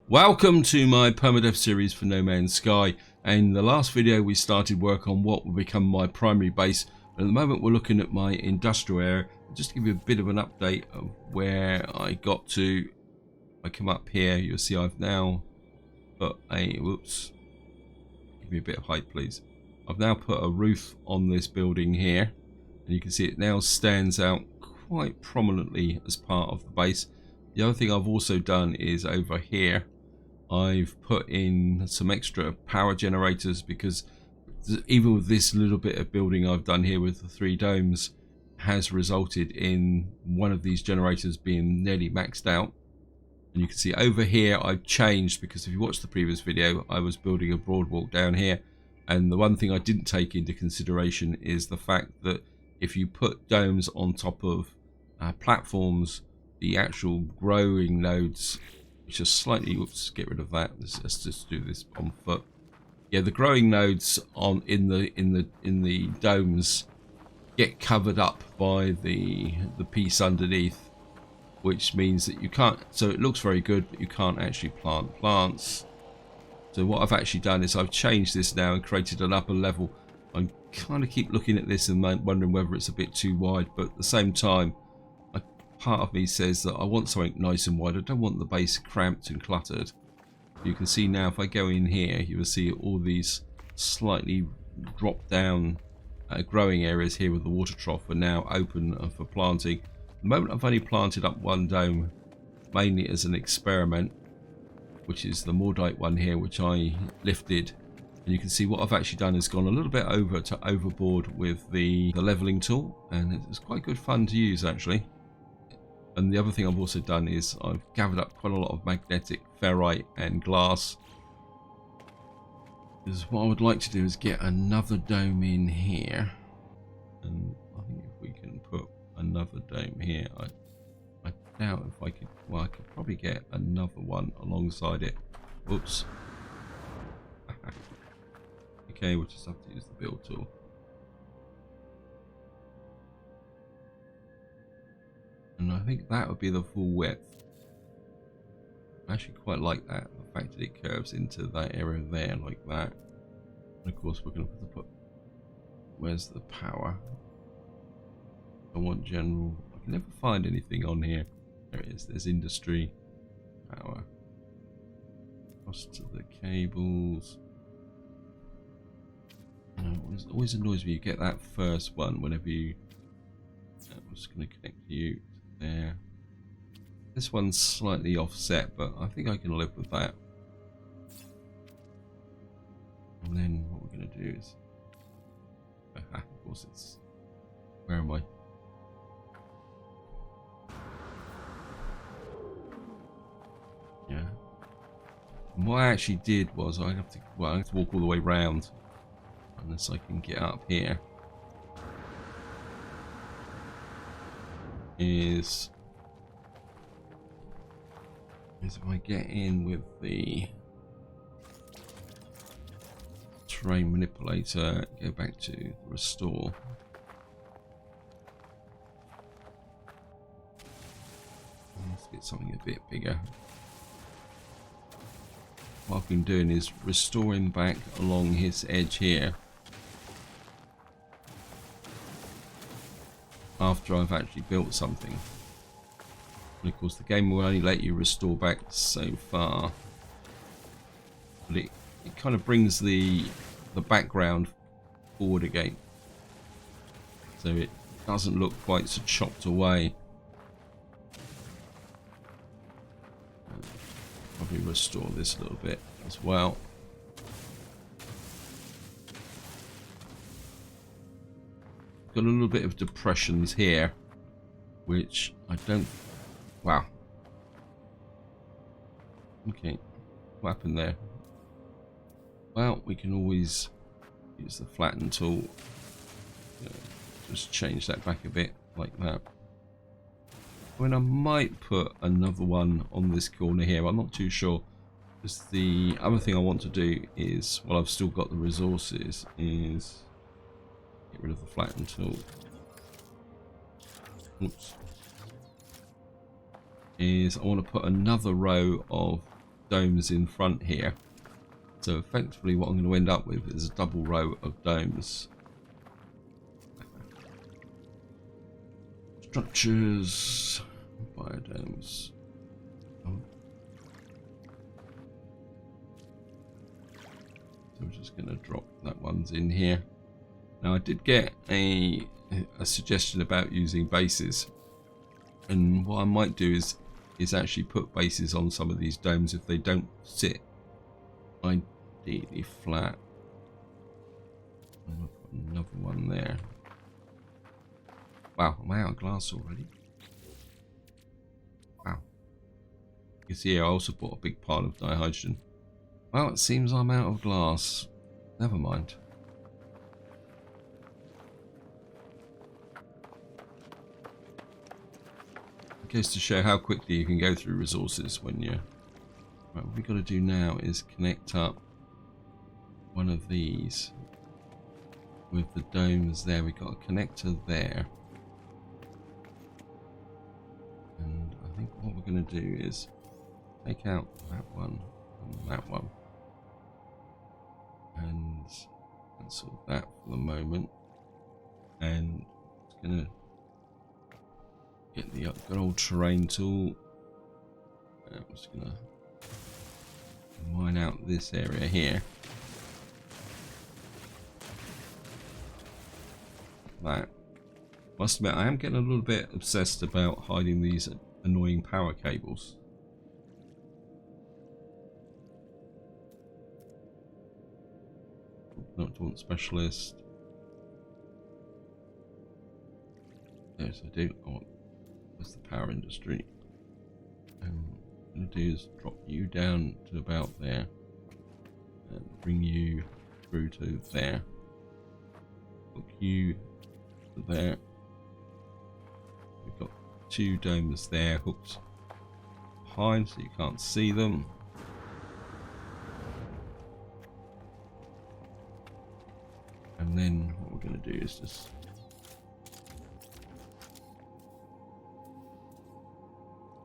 Welcome to my Permadeath series for No Man's Sky. In the last video we started work on what will become my primary base. At the moment we're looking at my industrial area. Just to give you a bit of an update of where I got to. I come up here, you'll see I've now put a, whoops, give me a bit of height please. I've now put a roof on this building here, and you can see it now stands out quite prominently as part of the base. The other thing I've also done is over here I've put in some extra power generators, because even with this little bit of building I've done here with the 3 domes has resulted in one of these generators being nearly maxed out. And you can see over here I've changed, because if you watched the previous video I was building a broadwalk down here, and the one thing I didn't take into consideration is the fact that if you put domes on top of platforms, the actual growing nodes, which are slightly, whoops, get rid of that, let's just do this on foot. Yeah, the growing nodes on in the domes get covered up by the piece underneath, which means that you can't, so it looks very good but you can't actually plant plants. So what I've actually done is I've changed this now and created an upper level. I kind of keep looking at this and wondering whether it's a bit too wide, but at the same time part of me says that I want something nice and wide. I don't want the base cramped and cluttered. You can see now if I go in here you will see all these slightly drop down growing areas here with the water trough are now open for planting. At the moment I've only planted up one dome, mainly as an experiment, which is the Mordite one here, which I lifted. And you can see what I've actually done is gone a little bit overboard with the leveling tool, and it's quite good fun to use actually. And the other thing I've also done is I've gathered up quite a lot of magnetic ferrite and glass. Because what I would like to do is get another dome in here. And I think if we can put another dome here, I doubt if I could, well I could probably get another one alongside it. Oops. Okay, we'll just have to use the build tool. And I think that would be the full width. I actually quite like that, the fact that it curves into that area there like that. And of course we're going to put, where's the power? I want general, I can never find anything on here. There it is, there's industry, power. Cost to the cables. It always annoys me you get that first one whenever you, I'm just going to connect to you. There. This one's slightly offset, but I think I can live with that. And then what we're going to do is, of course it's, where am I? Yeah. And what I actually did was I have to walk all the way round, unless I can get up here. Is if I get in with the terrain manipulator, go back to restore. Let's get something a bit bigger. What I've been doing is restoring back along his edge here. After I've actually built something. And of course the game will only let you restore back so far, but it kind of brings the background forward again, so it doesn't look quite so chopped away. Probably restore this a little bit as well. Got a little bit of depressions here, which I don't, wow, okay, what happened there? Well, we can always use the flatten tool, just change that back a bit like that. I mean, I might put another one on this corner here, I'm not too sure, because the other thing I want to do is, while I've still got the resources, is get rid of the flatten tool. Oops. Is I want to put another row of domes in front here. So effectively what I'm going to end up with is a double row of domes. Structures, biodomes. Oh. So I'm just going to drop that one's in here. Now I did get a suggestion about using bases, and what I might do is actually put bases on some of these domes if they don't sit ideally flat. And I'll put another one there. Wow, I'm out of glass already. Wow. You see here, I also bought a big pile of dihydrogen. Well, it seems I'm out of glass. Never mind. It goes to show how quickly you can go through resources when you're... Right, what we've got to do now is connect up one of these with the domes there. We've got a connector there. And I think what we're going to do is take out that one and that one. And cancel that for the moment. And it's going to get the good old terrain tool. I'm just going to mine out this area here. That. Must admit, I am getting a little bit obsessed about hiding these annoying power cables. Not want specialist. Yes, I do. I want. That's the power industry. And what I'm going to do is drop you down to about there and bring you through to there. Hook you to there. We've got two domes there hooked behind so you can't see them. And then what we're going to do is just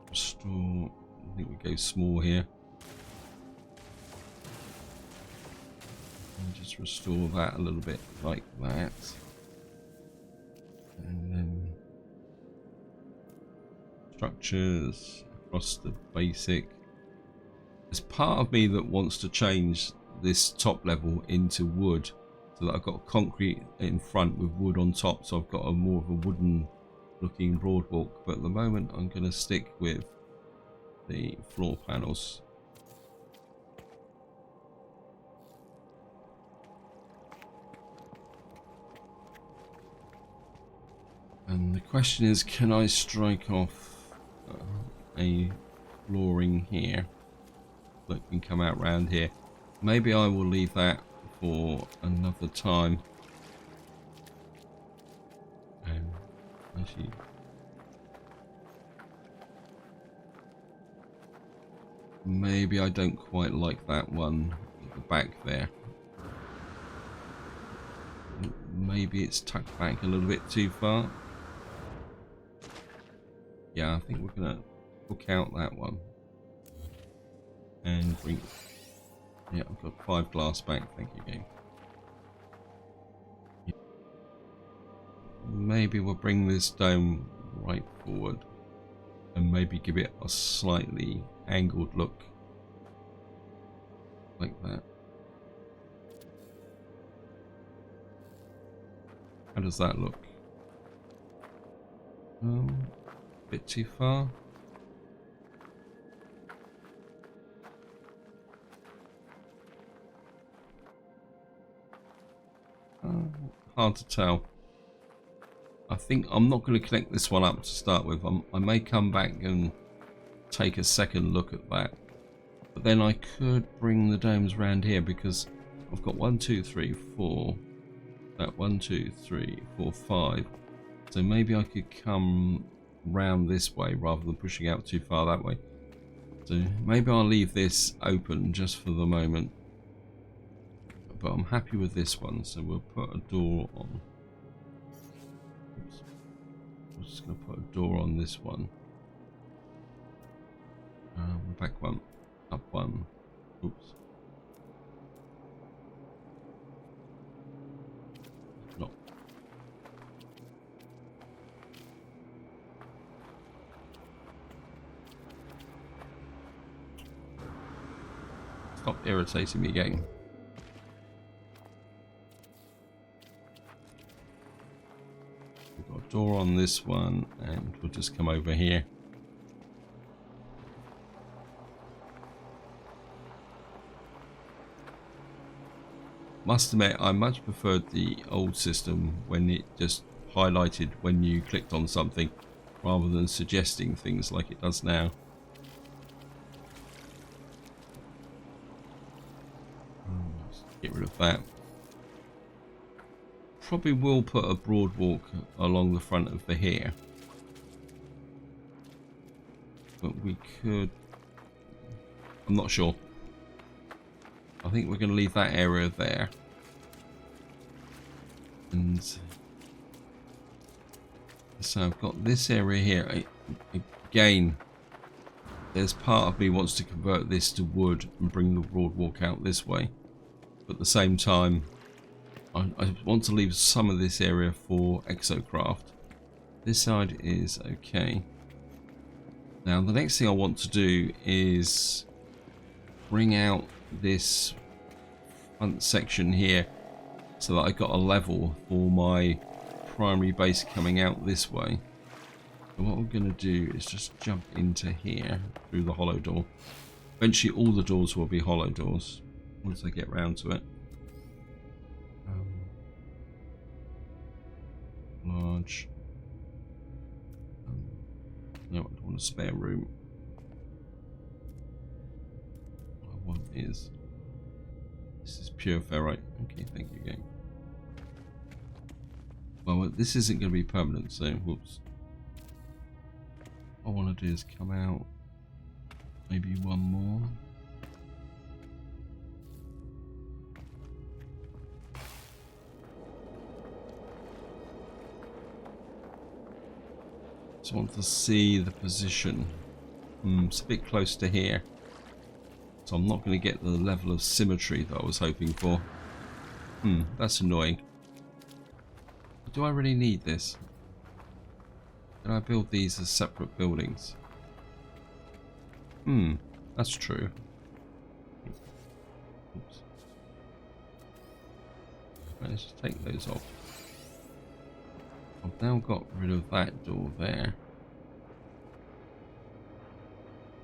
restore. I think we go small here. And just restore that a little bit like that. And then structures across the basic. There's part of me that wants to change this top level into wood so that I've got concrete in front with wood on top, so I've got a more of a wooden looking broadwalk, but at the moment I'm going to stick with the floor panels. And the question is, can I strike off a flooring here that can come out round here? Maybe I will leave that for another time. Actually, maybe I don't quite like that one at the back there. Maybe it's tucked back a little bit too far. Yeah, I think we're gonna hook out that one and bring. Yeah, I've got 5 glass back. Thank you, game. Maybe we'll bring this dome right forward and maybe give it a slightly angled look like that. How does that look? A bit too far. Hard to tell. I think I'm not going to connect this one up to start with. I may come back and take a second look at that. But then I could bring the domes round here because I've got 1, 2, 3, 4. That 1, 2, 3, 4, 5. So maybe I could come round this way rather than pushing out too far that way. So maybe I'll leave this open just for the moment. But I'm happy with this one, so we'll put a door on. Oops. I'm just going to put a door on this one. Back one. Up one. Oops. No. Stop irritating me again. We've got a door on this one, and we'll just come over here. Must admit, I much preferred the old system when it just highlighted when you clicked on something rather than suggesting things like it does now. Let's get rid of that. Probably will put a broad walk along the front of the here. But we could... I'm not sure. I think we're going to leave that area there. And so I've got this area here. Again, there's part of me wants to convert this to wood and bring the broad walk out this way. But at the same time, I want to leave some of this area for exocraft. This side is okay. Now the next thing I want to do is bring out this front section here so that I got a level for my primary base coming out this way. And what I'm going to do is just jump into here through the hollow door. Eventually all the doors will be hollow doors once I get round to it. Large. No, I don't want a spare room. What is this? Is pure ferrite. Okay, thank you, game. Well, this isn't going to be permanent, so whoops. What I want to do is come out maybe one more. Just want to see the position. It's a bit close to here. So I'm not going to get the level of symmetry that I was hoping for. That's annoying. Do I really need this? Can I build these as separate buildings? That's true. Oops. Right, let's just take those off. I've now got rid of that door there.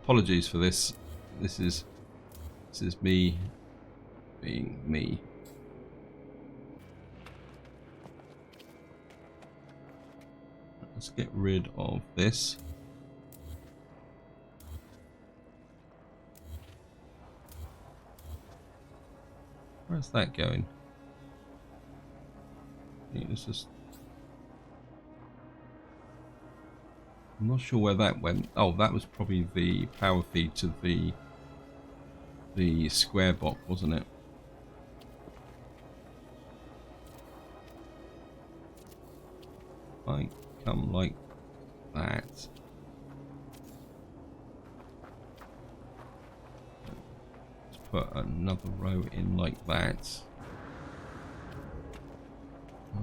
Apologies for this. This is me being me. Let's get rid of this. Where's that going? It's just... I'm not sure where that went. Oh, that was probably the power feed to the square box, wasn't it? Like, come like that. Let's put another row in like that.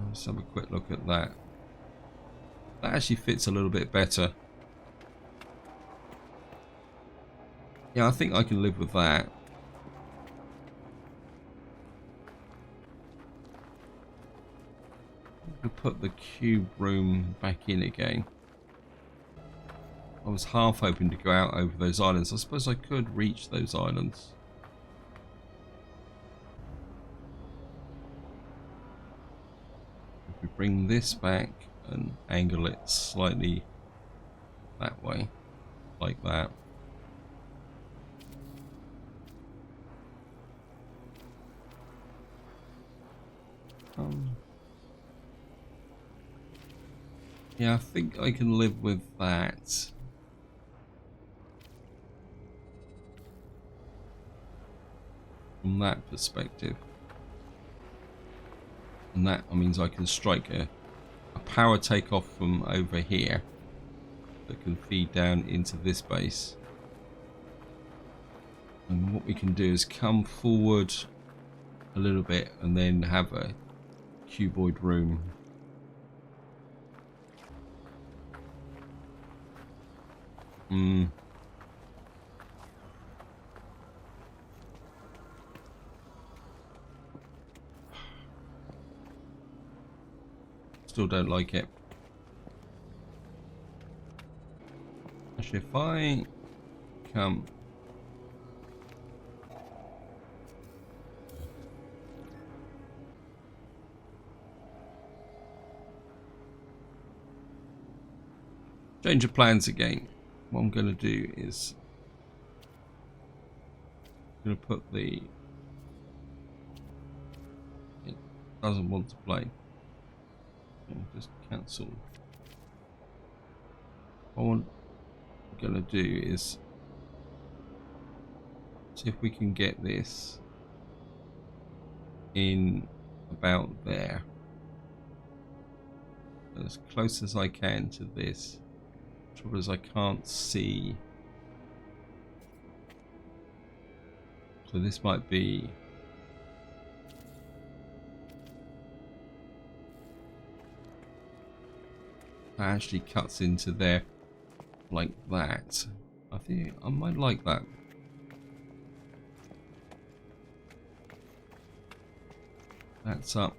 Let's have a quick look at that. That actually fits a little bit better. Yeah, I think I can live with that. We'll put the cube room back in again. I was half hoping to go out over those islands. I suppose I could reach those islands. If we bring this back and angle it slightly that way, like that. Yeah, I think I can live with that. From that perspective. And that means I can strike a power takeoff from over here that can feed down into this base. And what we can do is come forward a little bit and then have a cuboid room. Still don't like it. Actually, if I come change of plans again, what I'm going to do is I'm going to put the it doesn't want to play. Just cancel. What I'm gonna do is see if we can get this in about there, as close as I can to this. The trouble is I can't see, so this might be. That actually cuts into there like that. I think I might like that. That's up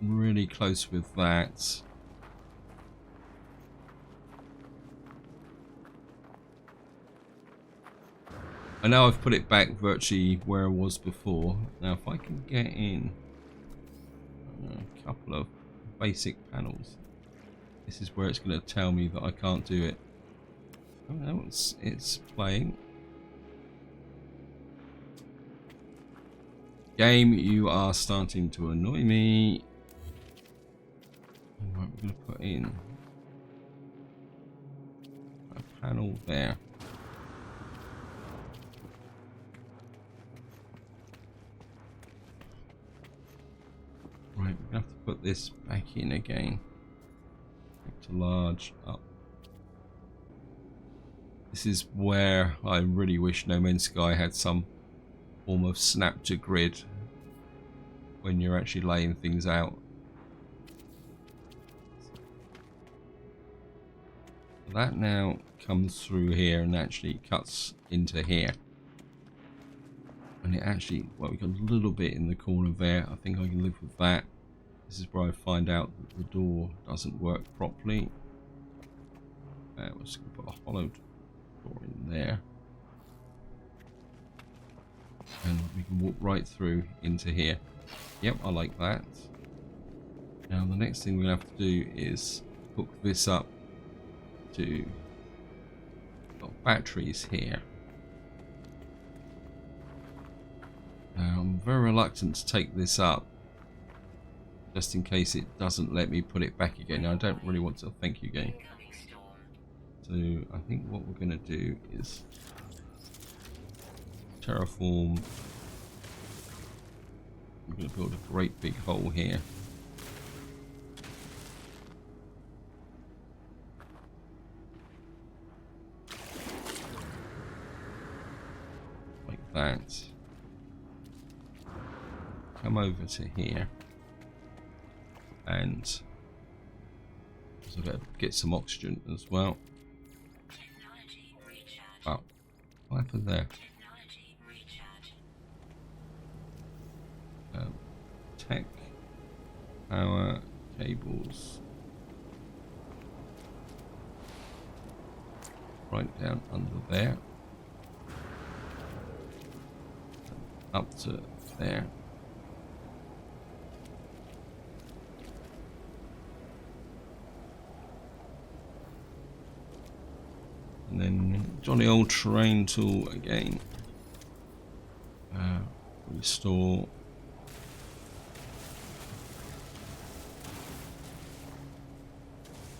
really close with that. And now I've put it back virtually where I was before. Now if I can get in a couple of basic panels, this is where it's going to tell me that I can't do it. Oh no, it's playing. Game, you are starting to annoy me. Right, we're going to put in a panel there. Right, we're going to have to put this back in again. Back to large, up. This is where I really wish No Man's Sky had some form of snap to grid when you're actually laying things out. That now comes through here and actually cuts into here. And it actually, well, we got a little bit in the corner there. I think I can live with that. This is where I find out that the door doesn't work properly. We're just going to put a hollowed door in there. And we can walk right through into here. Yep, I like that. Now the next thing we're going to have to do is hook this up to batteries here. Now I'm very reluctant to take this up, just in case it doesn't let me put it back again. Now I don't really want to. Thank you, game. So I think what we're going to do is terraform. I'm going to build a great big hole here. Like that. Come over to here. And so I've got to get some oxygen as well. Oh, what happened there? Tech power cables right down under there, up to there. And then jolly old terrain tool again. Restore.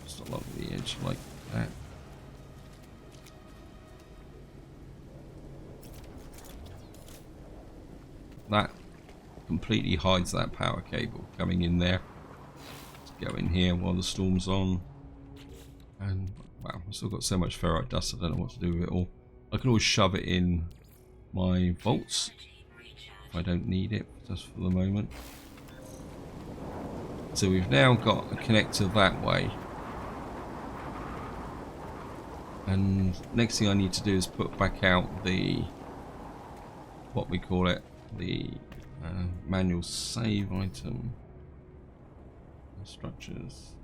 Just along the edge like that. That completely hides that power cable coming in there. Let's go in here while the storm's on. And wow, I've still got so much ferrite dust, I don't know what to do with it all. I can always shove it in my bolts. I don't need it just for the moment. So we've now got a connector that way. And next thing I need to do is put back out the, what we call it, the manual save item. Structures.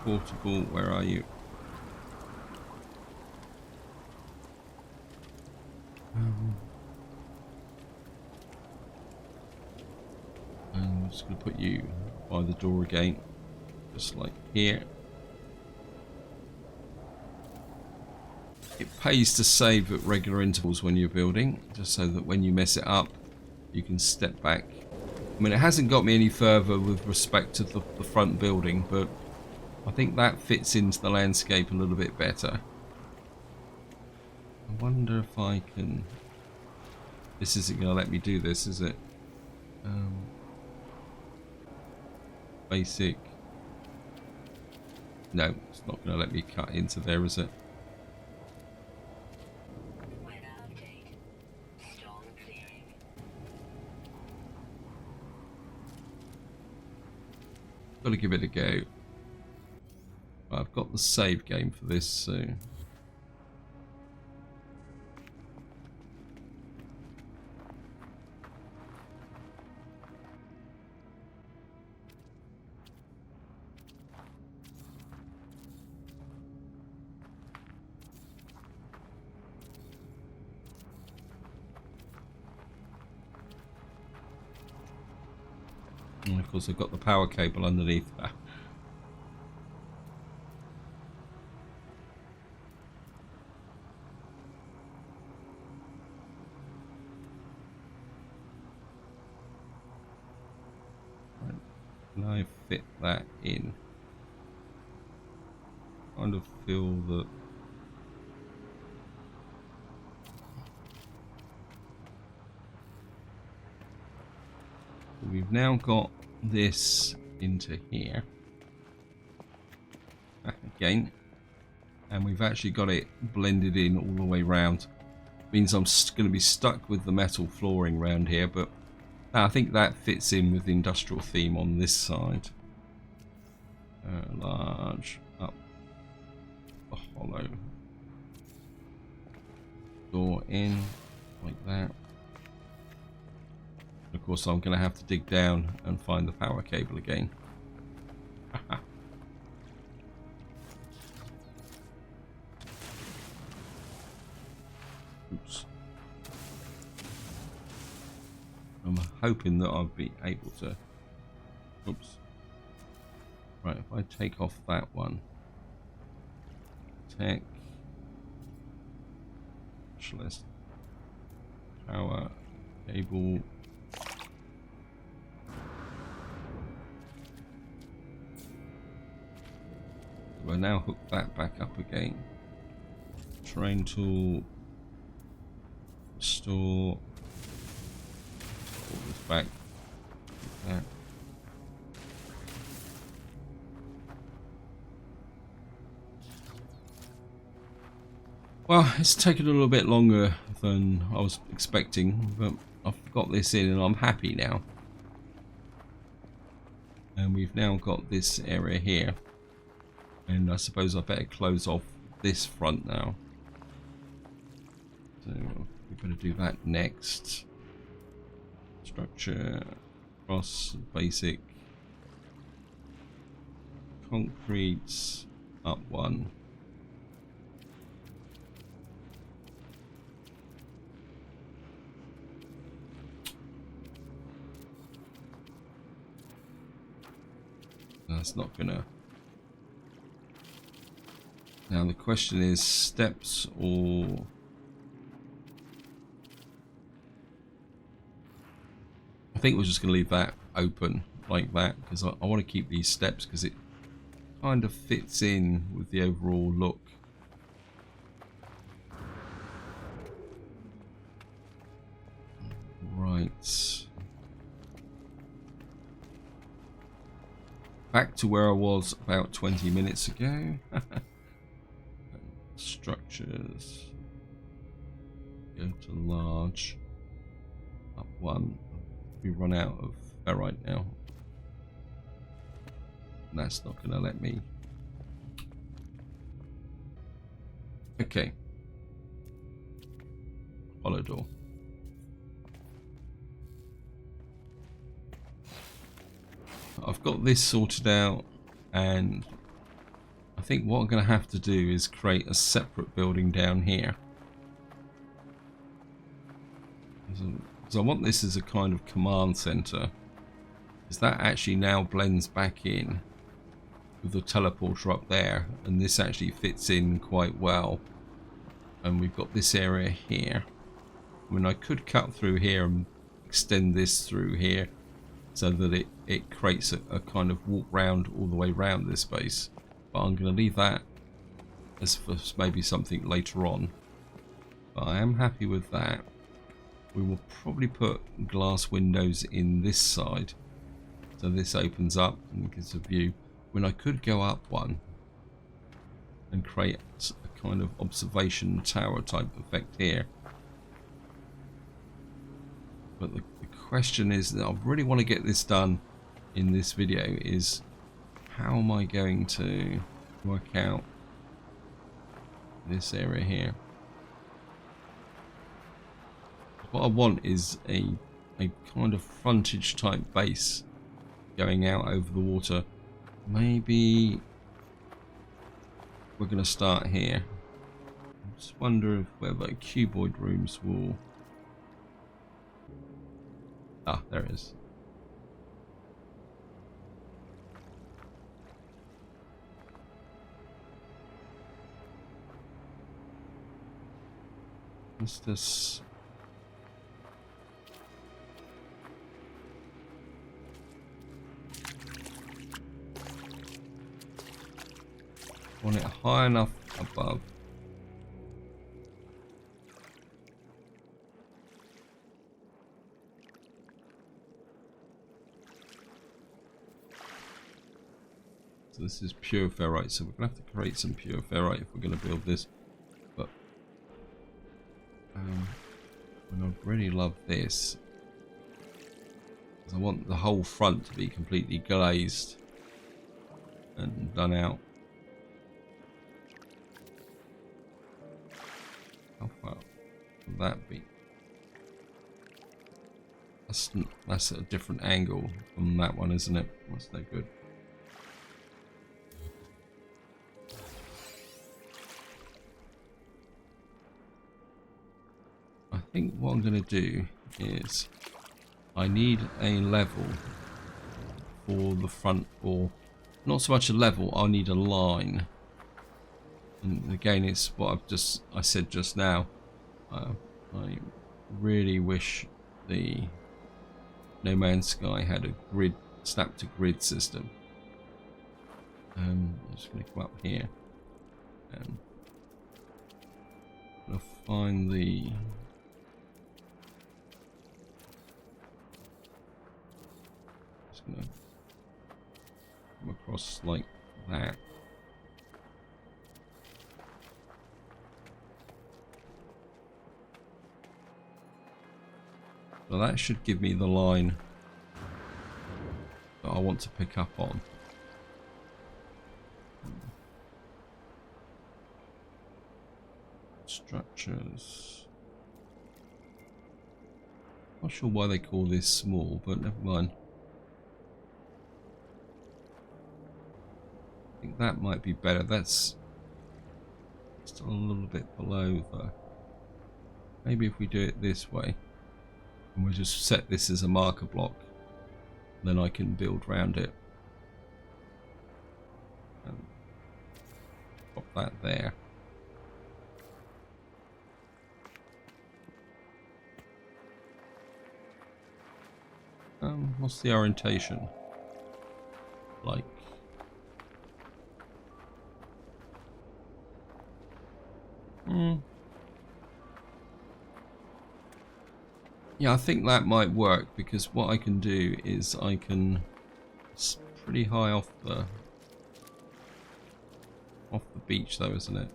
Portable, where are you? And I'm just going to put you by the door again, just like here. It pays to save at regular intervals when you're building, just so that when you mess it up, you can step back. I mean, it hasn't got me any further with respect to the front building, but I think that fits into the landscape a little bit better. I wonder if I can... This isn't going to let me do this, is it? Basic. No, it's not going to let me cut into there, is it? Got to give it a go. I've got the save game for this, so... And of course I've got the power cable underneath that. Can I fit that in? Kind of feel that we've now got this into here again, and we've actually got it blended in all the way around. Means I'm going to be stuck with the metal flooring around here, but I think that fits in with the industrial theme on this side. Large up the hollow door in like that. Of course, I'm going to have to dig down and find the power cable again. Oops. I'm hoping that I'll be able to. Oops. Right, if I take off that one. Tech. Specialist. Power cable. We'll now hook that back up again. Terrain tool. Restore. Pull this back. Like that. Well, it's taken a little bit longer than I was expecting, but I've got this in and I'm happy now. And we've now got this area here. And I suppose I better close off this front now. So we're going to do that next. Structure, cross, basic, concrete, up one. That's not gonna. Now the question is steps or I think we're just going to leave that open like that because I want to keep these steps because it kind of fits in with the overall look. Right. Back to where I was about 20 minutes ago. structures. Go to large. Up one. We run out of ferrite now. And that's not going to let me. Okay. Hollow door. I've got this sorted out, and I think what I'm going to have to do is create a separate building down here. Because I want this as a kind of command center. Because that actually now blends back in with the teleporter up there, and this actually fits in quite well. And we've got this area here. I mean, I could cut through here and extend this through here so that it creates a kind of walk round all the way around this space. But I'm going to leave that as for maybe something later on. But I am happy with that. We will probably put glass windows in this side, so this opens up and gives a view. When I could go up one and create a kind of observation tower type effect here. But the question is that I really want to get this done in this video is how am I going to work out this area here? What I want is a kind of frontage type base going out over the water. Maybe we're going to start here. I just wonder if whether cuboid rooms will... Ah, there it is. What's this? Want it high enough above. So this is pure ferrite, so we're going to have to create some pure ferrite if we're going to build this. But and I really love this. I want the whole front to be completely glazed and done out. How far would that be? That's at a different angle from that one, isn't it? That's no good. I think what I'm going to do is I need a level for the front, or not so much a level, I need a line. And again, it's what I said just now. I really wish the No Man's Sky had a grid, snap to grid system. I'm just going to come up here and I'm going to find the going to come across like that. So that should give me the line that I want to pick up on. Structures. Not sure why they call this small, but never mind. I think that might be better. That's still a little bit below the... Maybe if we do it this way, and we'll just set this as a marker block, then I can build around it. And pop that there. What's the orientation like? Yeah, I think that might work, because what I can do is I can... It's pretty high off the beach though, isn't it?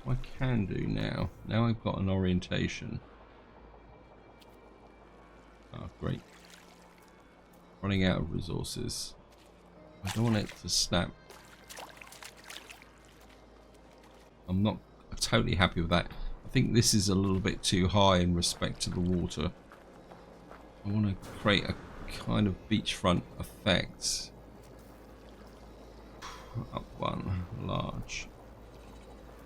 I can do now. Now I've got an orientation. Oh, great. Running out of resources. I don't want it to snap. I'm not totally happy with that. I think this is a little bit too high in respect to the water. I want to create a kind of beachfront effect. Up one, large.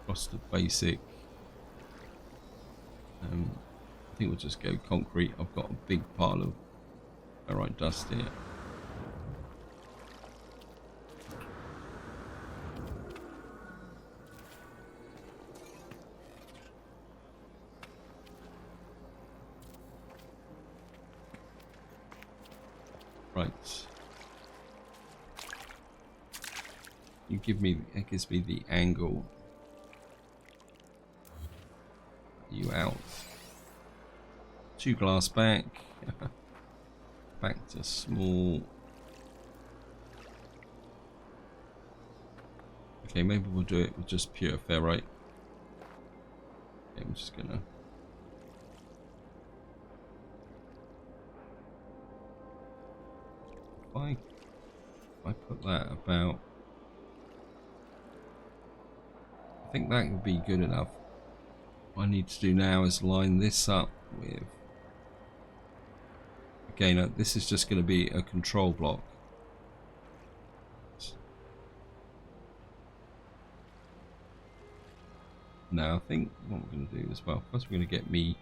Across the basic. I think we'll just go concrete. I've got a big pile of alright dust here. Right. It gives me the angle. You out. 2 glass back. Back to small. Okay, maybe we'll do it with just pure ferrite. Okay, I'm just gonna. If I put that about, I think that would be good enough. What I need to do now is line this up with, again, this is just going to be a control block. Now I think what we're going to do as well, first we're going to get me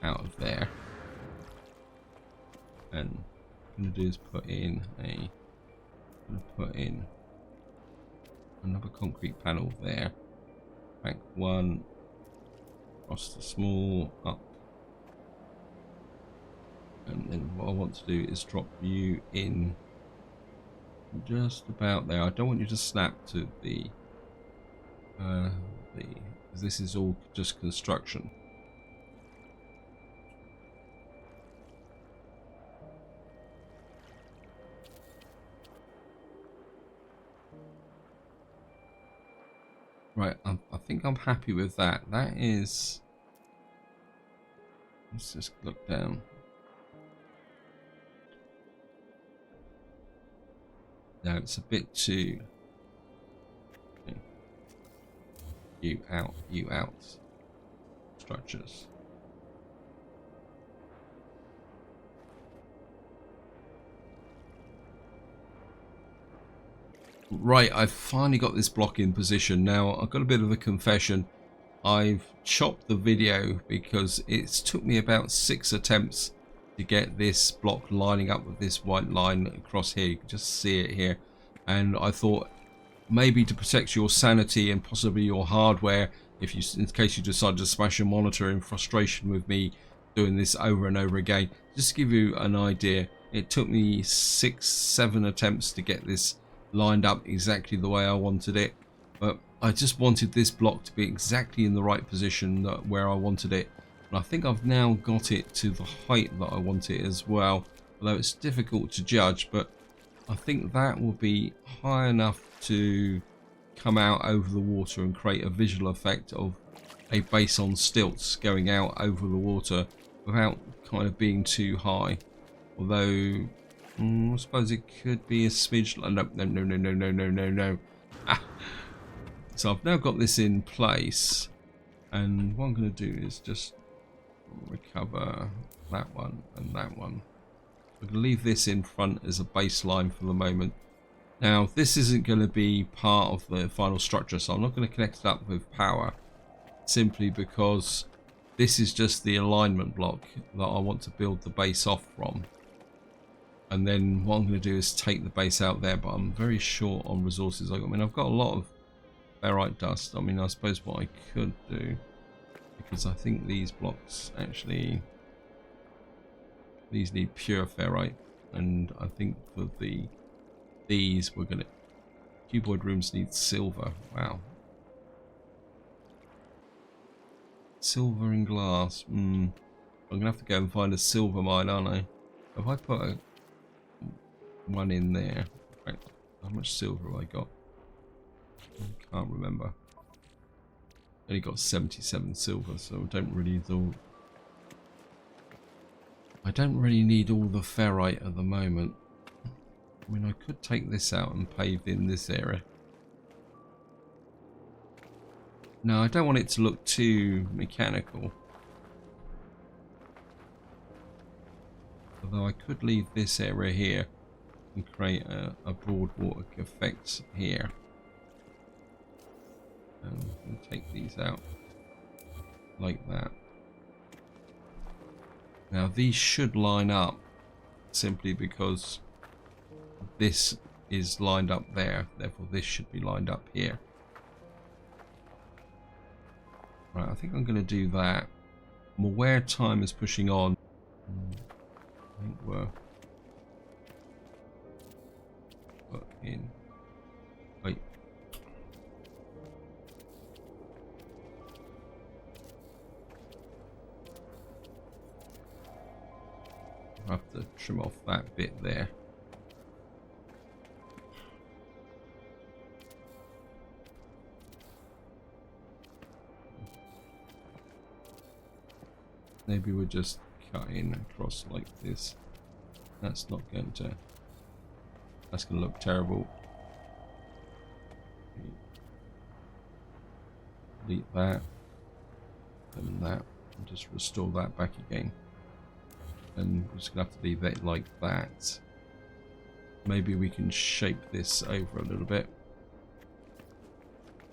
out of there, and what I'm going to do is put in another concrete panel there, back one, across the small, up, and then what I want to do is drop you in just about there. I don't want you to snap to the because this is all just construction. Right, I think I'm happy with that. That is, let's just look down. No, it's a bit too. Okay. You out. Structures. Right, I've finally got this block in position. Now, I've got a bit of a confession. I've chopped the video because it's took me about 6 attempts to get this block lining up with this white line across here. You can just see it here. And I thought maybe to protect your sanity and possibly your hardware, if you, in case you decide to smash your monitor in frustration with me doing this over and over again, just to give you an idea, it took me 6-7 attempts to get this lined up exactly the way I wanted it, but I just wanted this block to be exactly in the right position where I wanted it, and I think I've now got it to the height that I want it as well, although it's difficult to judge, but I think that will be high enough to come out over the water and create a visual effect of a base on stilts going out over the water without kind of being too high, although I suppose it could be a smidge. No. Ah. So I've now got this in place, and what I'm going to do is just recover that one and that one. I'm going to leave this in front as a baseline for the moment. Now, this isn't going to be part of the final structure, so I'm not going to connect it up with power, simply because this is just the alignment block that I want to build the base off from. And then what I'm going to do is take the base out there, but I'm very short on resources. I mean, I've got a lot of ferrite dust. I mean, I suppose what I could do, because I think these blocks actually, these need pure ferrite, and I think for these we're going to, cuboid rooms need silver. Wow. Silver and glass. I'm going to have to go and find a silver mine, aren't I? If I put one in there, right, how much silver have I got? I can't remember. only got 77 silver, so I don't really need all the ferrite at the moment. I mean, I could take this out and pave in this area. No, I don't want it to look too mechanical. Although I could leave this area here and create a broad water effect here. And take these out like that. Now these should line up simply because this is lined up there, therefore this should be lined up here. Right, I think I'm going to do that. I'm aware time is pushing on. I think we're in. Wait. I have to trim off that bit there. Maybe we'll just cut in across like this. That's not going to. That's going to look terrible. Delete that. And that. And just restore that back again. And we're just going to have to leave it like that. Maybe we can shape this over a little bit.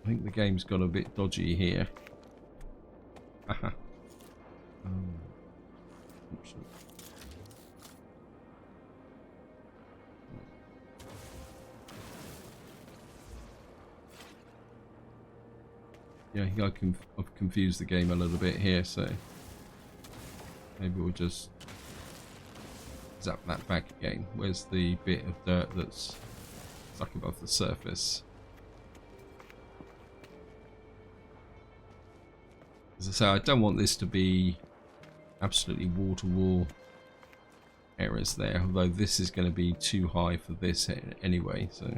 I think the game's got a bit dodgy here. Haha. Oops. Yeah, I've confused the game a little bit here, so maybe we'll just zap that back again. Where's the bit of dirt that's stuck above the surface? As I say, I don't want this to be absolutely wall-to-wall areas there, although this is going to be too high for this anyway, so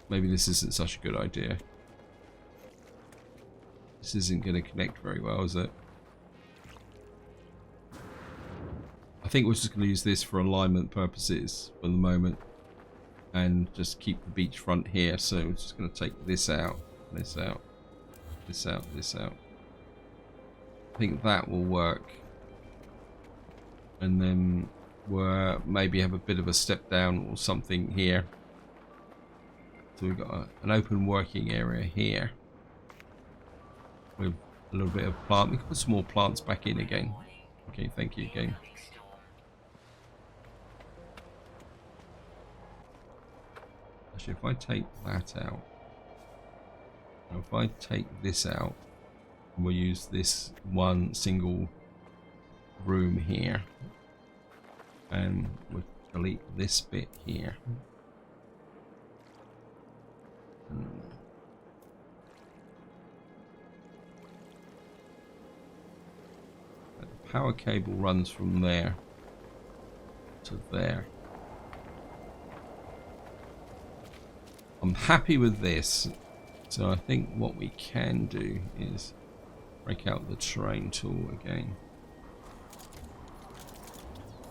maybe this isn't such a good idea. This isn't going to connect very well, is it? I think we're just going to use this for alignment purposes for the moment and just keep the beachfront here. So we're just going to take this out, this out, this out, this out. I think that will work. And then we'll maybe have a bit of a step down or something here. So we've got an open working area here with a little bit of plant. We can put some more plants back in again. Okay, thank you again. Actually, if I take that out, if I take this out, we'll use this one single room here, and we'll delete this bit here. The power cable runs from there to there. I'm happy with this, so I think what we can do is break out the terrain tool again,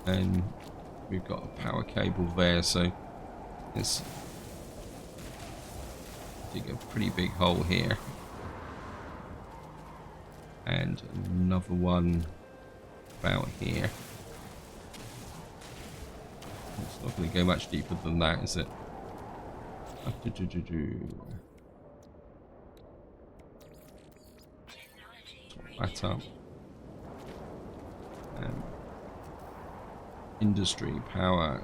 and we've got a power cable there, so let's dig a pretty big hole here and another one about here. It's not going to go much deeper than that, is it? That up. Industry power.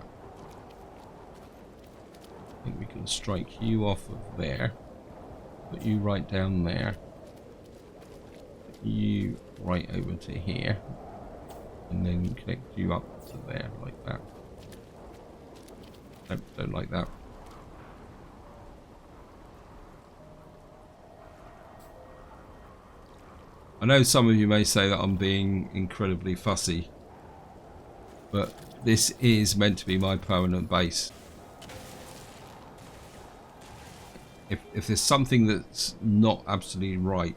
I think we can strike you off of there, put you right down there, put you right over to here, and then connect you up to there like that. Nope, don't like that. I know some of you may say that I'm being incredibly fussy, but this is meant to be my permanent base. if there's something that's not absolutely right,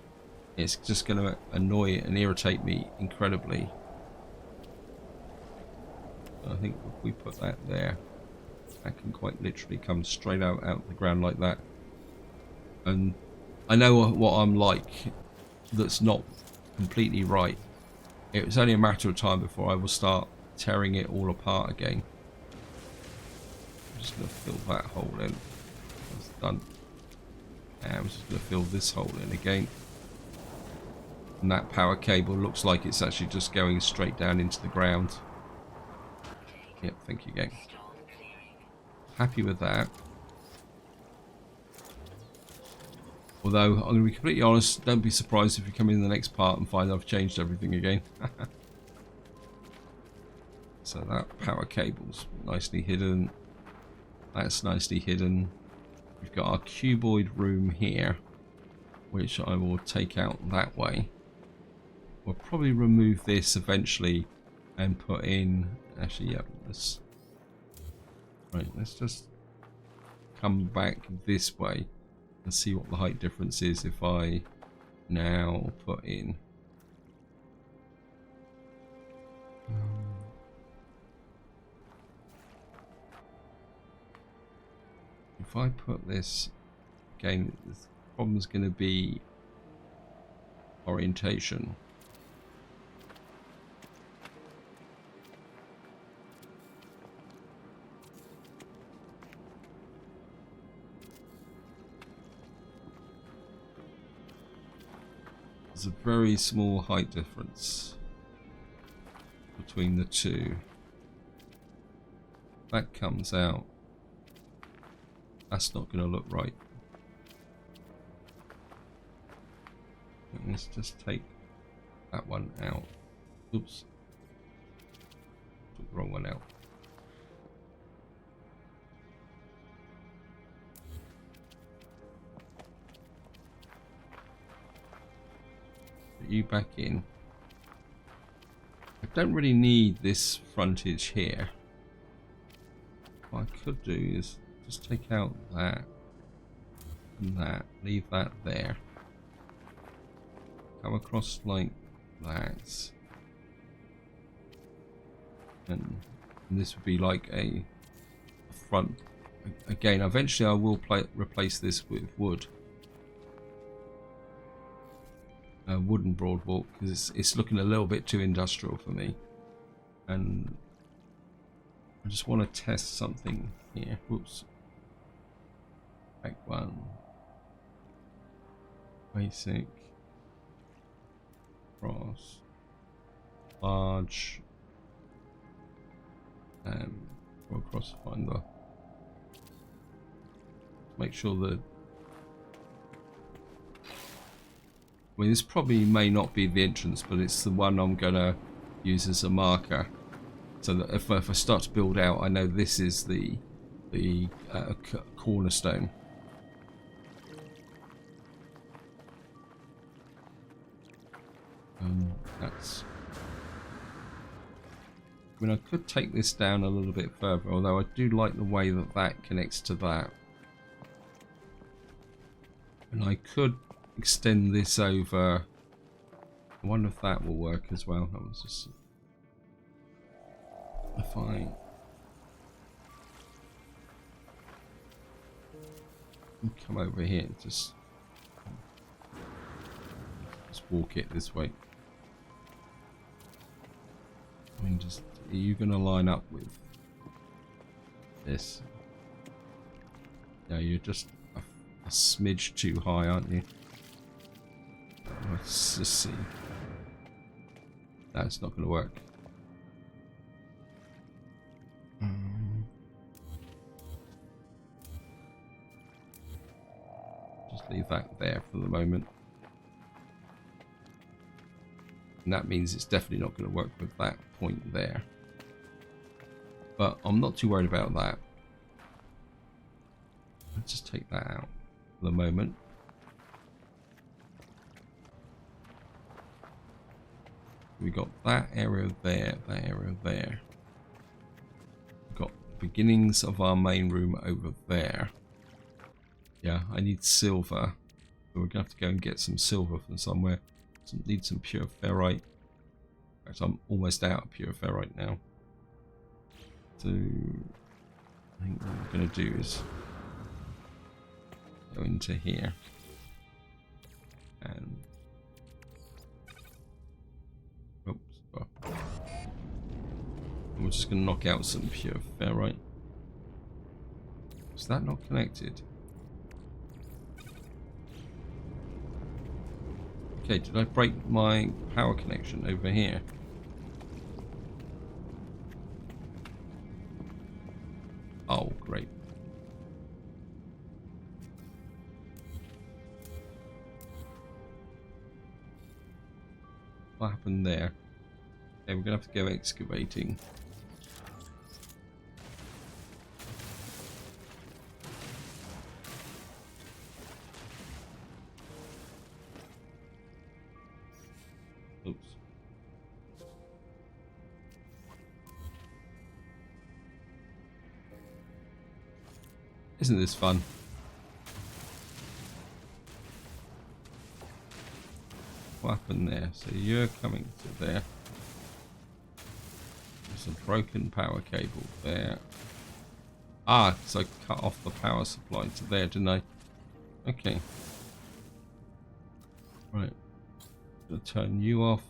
it's just going to annoy and irritate me incredibly. I think if we put that there, that can quite literally come straight out of the ground like that. And I know what I'm like that's not completely right. It's only a matter of time before I will start tearing it all apart again. I'm just going to fill that hole in. That's done. And I'm just going to fill this hole in again. And that power cable looks like it's actually just going straight down into the ground. Yep, thank you, game. Happy with that. Although, I'm going to be completely honest, don't be surprised if you come in the next part and find I've changed everything again. So that power cable's nicely hidden. That's nicely hidden. We've got our cuboid room here, which I will take out that way. We'll probably remove this eventually and put in... Actually, yeah, let's just come back this way and see what the height difference is if I now put in... if I put this... Again, the problem is going to be orientation. There's a very small height difference between the two. That comes out. That's not going to look right. Let's just take that one out. Oops. Took the wrong one out. Put you back in. I don't really need this frontage here. What I could do is just take out that and that, leave that there. Come across like that. And this would be like a front. Again, eventually I will replace this with wood. Wooden boardwalk, because it's looking a little bit too industrial for me. And I just want to test something here. Whoops. Back one. Basic. Cross. Large. And go across finder. Make sure that... I mean, this probably may not be the entrance, but it's the one I'm going to use as a marker. So that if I start to build out, I know this is the cornerstone. That's... I mean, I could take this down a little bit further, although I do like the way that that connects to that. And I could extend this over. I wonder if that will work as well. That was just... If I come over here, just walk it this way. I mean, just, are you going to line up with this? Yeah, you're just a smidge too high, aren't you? Let's just see. That's not going to work. Just leave that there for the moment. And that means it's definitely not going to work with that point there. But I'm not too worried about that. Let's just take that out for the moment. We got that area there, that area there. We've got beginnings of our main room over there. Yeah, I need silver. So we're gonna have to go and get some silver from somewhere. Need some pure ferrite. In fact, I'm almost out of pure ferrite now. So I think what we're gonna do is go into here and we're just gonna knock out some pure ferrite. Is that not connected? Okay, did I break my power connection over here? Oh, great. What happened there? Okay, we're gonna have to go excavating. Oops. Isn't this fun? What happened there? So you're coming to there. There's a broken power cable there. Ah, so I cut off the power supply to there, didn't I? Okay. Right. I'm gonna turn you off.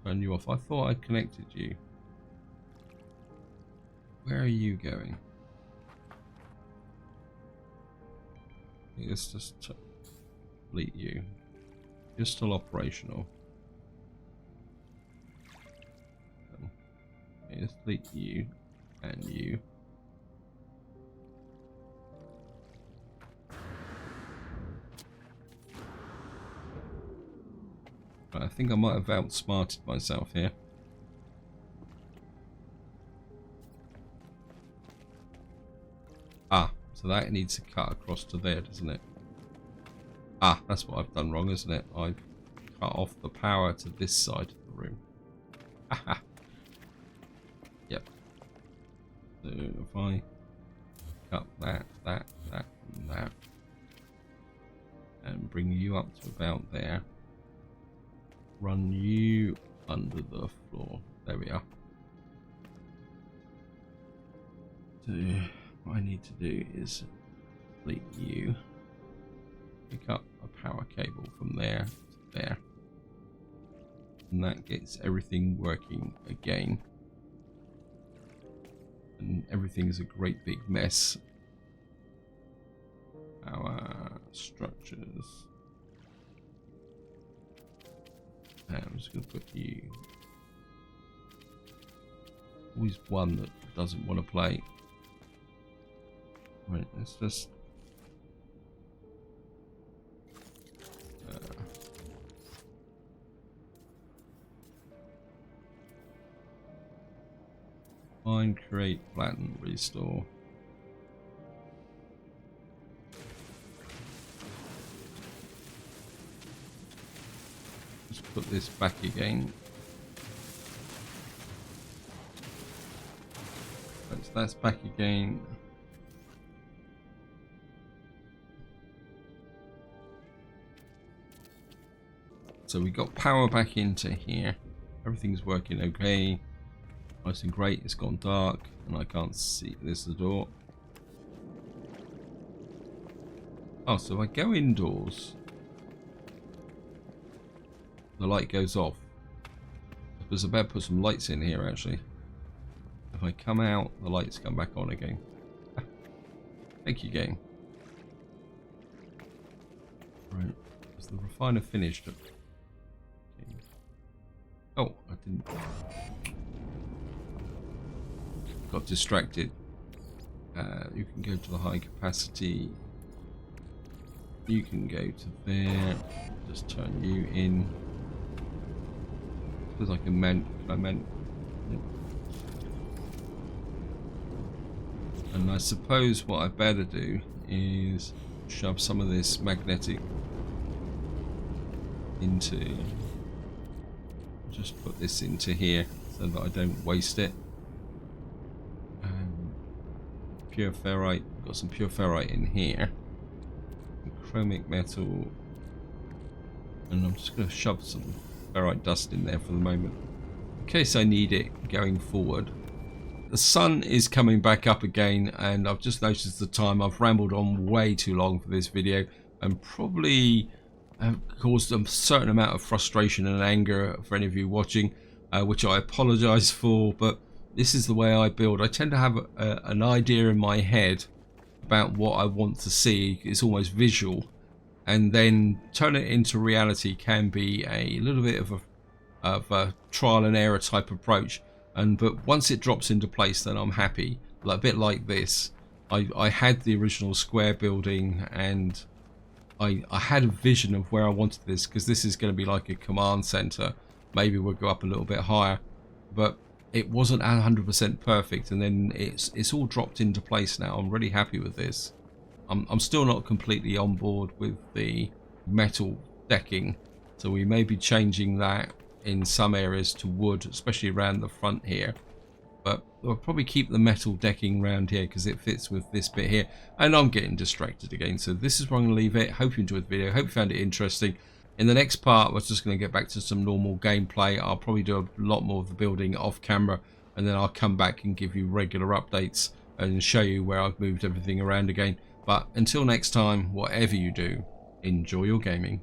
Turn you off. I thought I'd connected you. Where are you going? Let's just delete you. You're still operational. Okay, let's delete you and you. Right, I think I might have outsmarted myself here. Ah, so that needs to cut across to there, doesn't it? Ah, that's what I've done wrong, isn't it? I've cut off the power to this side of the room. Haha. Yep. So if I cut that, and that, and bring you up to about there, run you under the floor. There we are. So what I need to do is delete you. Pick up a power cable from there to there, and that gets everything working again. And everything is a great big mess. Power structures. And I'm just going to put you. Always one that doesn't want to play. Right, let's just. Find, create, flatten, restore. Just put this back again. That's back again. So we got power back into here. Everything's working okay. Nice and great. It's gone dark and I can't see. There's the door. Oh, so if I go indoors, the light goes off. There's a bed. Put some lights in here actually. If I come out, the lights come back on again. Thank you, game. Right. Is the refiner finished? Okay. Oh, I didn't. Got distracted. You can go to the high capacity. You can go to there. Just turn you in. Because I meant. Yep. And I suppose what I better do is shove some of this magnetic into. Just put this into here so that I don't waste it. Pure ferrite. Got some pure ferrite in here. chromic metal, and I'm just going to shove some ferrite dust in there for the moment in case I need it going forward. The sun is coming back up again, and I've just noticed the time. I've rambled on way too long for this video and probably caused a certain amount of frustration and anger for any of you watching, which I apologize for, but this is the way I build. I tend to have an idea in my head about what I want to see. It's almost visual, and then turn it into reality can be a little bit of a trial and error type approach. But once it drops into place, then I'm happy. Like, a bit like this. I had the original square building, and I had a vision of where I wanted this, because this is going to be like a command center. Maybe we'll go up a little bit higher, but it wasn't 100% perfect, and then it's all dropped into place now. I'm really happy with this. I'm still not completely on board with the metal decking, so we may be changing that in some areas to wood, especially around the front here, but I'll probably keep the metal decking around here because it fits with this bit here. And I'm getting distracted again, so this is where I'm going to leave it. Hope you enjoyed the video, hope you found it interesting. In the next part, we're just going to get back to some normal gameplay. I'll probably do a lot more of the building off camera, and then I'll come back and give you regular updates and show you where I've moved everything around again. But until next time, whatever you do, enjoy your gaming.